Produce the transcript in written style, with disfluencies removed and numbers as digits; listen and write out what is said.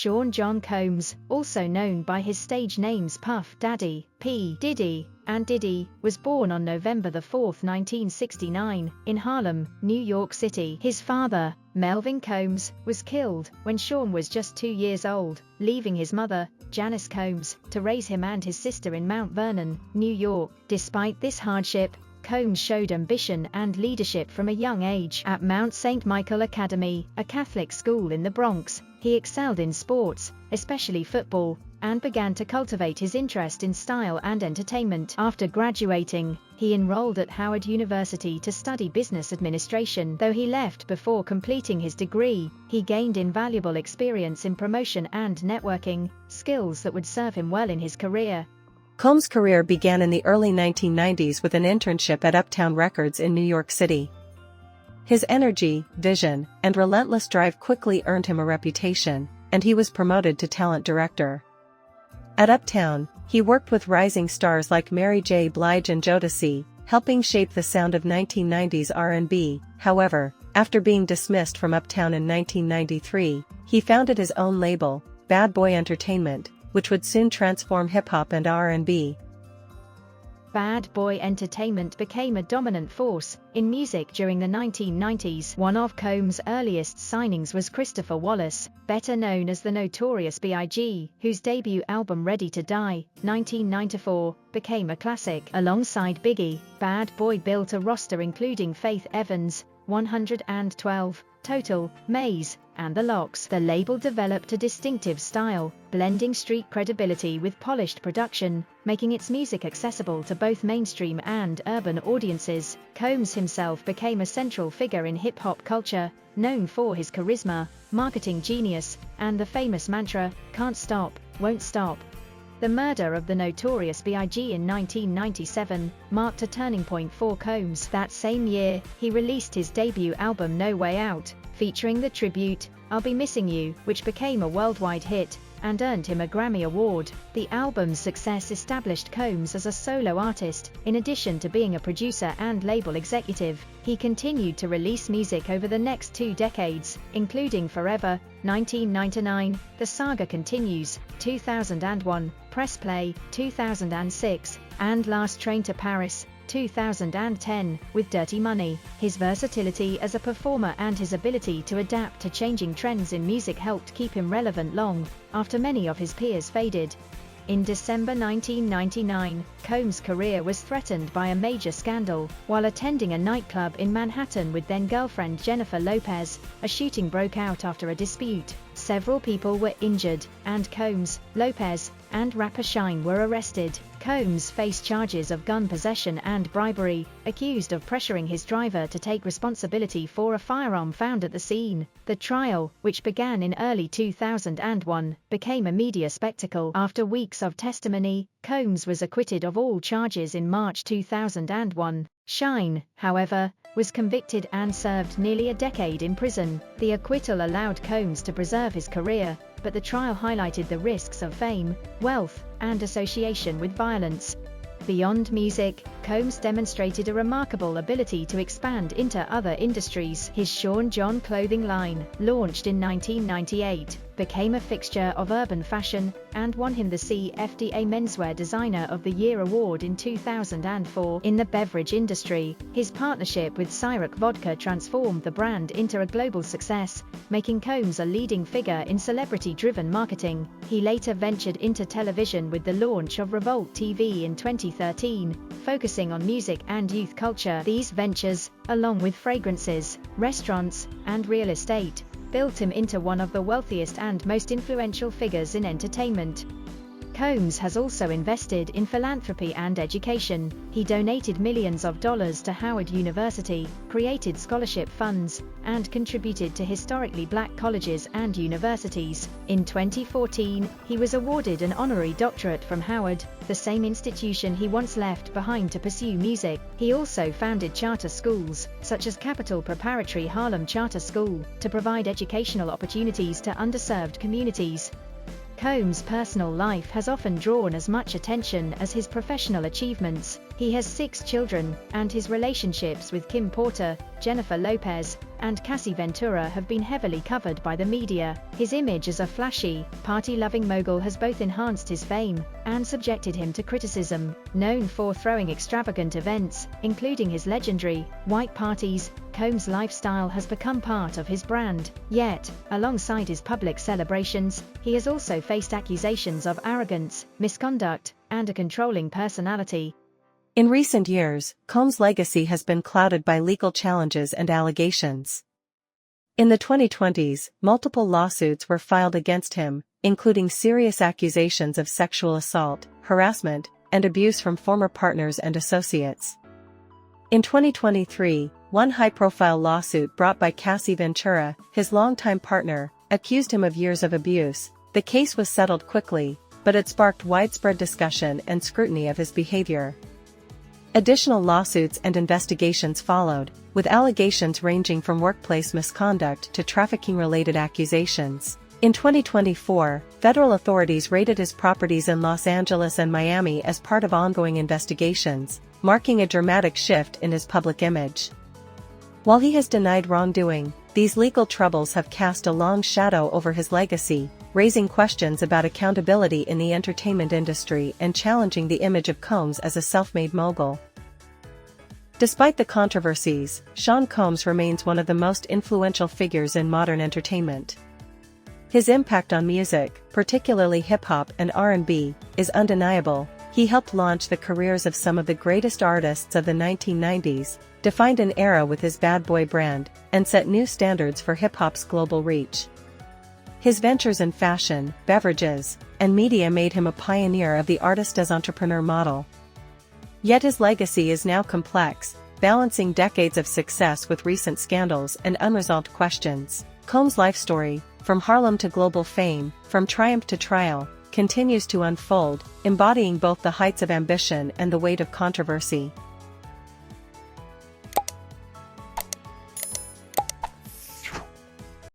Sean John Combs, also known by his stage names Puff Daddy, P. Diddy, and Diddy, was born on November 4, 1969, in Harlem, New York City. His father, Melvin Combs, was killed when Sean was just 2 years old, leaving his mother, Janice Combs, to raise him and his sister in Mount Vernon, New York. Despite this hardship, Combs showed ambition and leadership from a young age. At Mount St. Michael Academy, a Catholic school in the Bronx, he excelled in sports, especially football, and began to cultivate his interest in style and entertainment. After graduating, he enrolled at Howard University to study business administration. Though he left before completing his degree, he gained invaluable experience in promotion and networking, skills that would serve him well in his career. Combs' career began in the early 1990s with an internship at Uptown Records in New York City. His energy, vision, and relentless drive quickly earned him a reputation, and he was promoted to talent director. At Uptown, he worked with rising stars like Mary J. Blige and Jodeci, helping shape the sound of 1990s R&B. However, after being dismissed from Uptown in 1993, he founded his own label, Bad Boy Entertainment, which would soon transform hip-hop and R&B. Bad Boy Entertainment became a dominant force in music during the 1990s. One of Combs' earliest signings was Christopher Wallace, better known as the Notorious B.I.G., whose debut album Ready to Die, 1994, became a classic. Alongside Biggie, Bad Boy built a roster including Faith Evans, 112, Total, Maze, and The Lox. The label developed a distinctive style, blending street credibility with polished production, making its music accessible to both mainstream and urban audiences. Combs himself became a central figure in hip-hop culture, known for his charisma, marketing genius, and the famous mantra, "Can't stop, won't stop." The murder of the Notorious B.I.G. in 1997 marked a turning point for Combs. That same year, he released his debut album No Way Out, featuring the tribute, I'll Be Missing You, which became a worldwide hit and earned him a Grammy Award. The album's success established Combs as a solo artist. In addition to being a producer and label executive, he continued to release music over the next 2 decades, including Forever, 1999, The Saga Continues, 2001, Press Play, 2006, and Last Train to Paris, 2010, with Dirty Money. His versatility as a performer and his ability to adapt to changing trends in music helped keep him relevant long after many of his peers faded. In December 1999, Combs' career was threatened by a major scandal. While attending a nightclub in Manhattan with then-girlfriend Jennifer Lopez, a shooting broke out after a dispute. Several people were injured, and Combs, Lopez, and rapper Shyne were arrested. Combs faced charges of gun possession and bribery, accused of pressuring his driver to take responsibility for a firearm found at the scene. The trial, which began in early 2001, became a media spectacle. After weeks of testimony, Combs was acquitted of all charges in March 2001. Shyne, however, was convicted and served nearly a decade in prison. The acquittal allowed Combs to preserve his career, but the trial highlighted the risks of fame, wealth, and association with violence. Beyond music, Combs demonstrated a remarkable ability to expand into other industries. His Sean John clothing line, launched in 1998, became a fixture of urban fashion and won him the CFDA Menswear Designer of the Year award in 2004. In the beverage industry, his partnership with Ciroc Vodka transformed the brand into a global success, making Combs a leading figure in celebrity-driven marketing. He later ventured into television with the launch of Revolt TV in 2013, focusing on music and youth culture. These ventures, along with fragrances, restaurants, and real estate, built him into one of the wealthiest and most influential figures in entertainment. Combs has also invested in philanthropy and education. He donated millions of dollars to Howard University, created scholarship funds, and contributed to historically black colleges and universities. In 2014, he was awarded an honorary doctorate from Howard, the same institution he once left behind to pursue music. He also founded charter schools, such as Capital Preparatory Harlem Charter School, to provide educational opportunities to underserved communities. Combs' personal life has often drawn as much attention as his professional achievements. He He has 6 children, and his relationships with Kim Porter, Jennifer Lopez, and Cassie Ventura have been heavily covered by the media. His image as a flashy, party-loving mogul has both enhanced his fame and subjected him to criticism. Known for throwing extravagant events, including his legendary white parties, Combs' lifestyle has become part of his brand. Yet, alongside his public celebrations, he has also faced accusations of arrogance, misconduct, and a controlling personality. In recent years, Combs' legacy has been clouded by legal challenges and allegations. In the 2020s, multiple lawsuits were filed against him, including serious accusations of sexual assault, harassment, and abuse from former partners and associates. In 2023, one high-profile lawsuit brought by Cassie Ventura, his longtime partner, accused him of years of abuse. The case was settled quickly, but it sparked widespread discussion and scrutiny of his behavior. Additional lawsuits and investigations followed, with allegations ranging from workplace misconduct to trafficking-related accusations. In 2024, federal authorities raided his properties in Los Angeles and Miami as part of ongoing investigations, marking a dramatic shift in his public image. While he has denied wrongdoing, these legal troubles have cast a long shadow over his legacy, raising questions about accountability in the entertainment industry and challenging the image of Combs as a self-made mogul. Despite the controversies, Sean Combs remains one of the most influential figures in modern entertainment. His impact on music, particularly hip-hop and R&B, is undeniable. He helped launch the careers of some of the greatest artists of the 1990s, defined an era with his bad boy brand, and set new standards for hip-hop's global reach. His ventures in fashion, beverages, and media made him a pioneer of the artist as entrepreneur model. Yet his legacy is now complex, balancing decades of success with recent scandals and unresolved questions. Combs' life story, from Harlem to global fame, from triumph to trial, continues to unfold, embodying both the heights of ambition and the weight of controversy.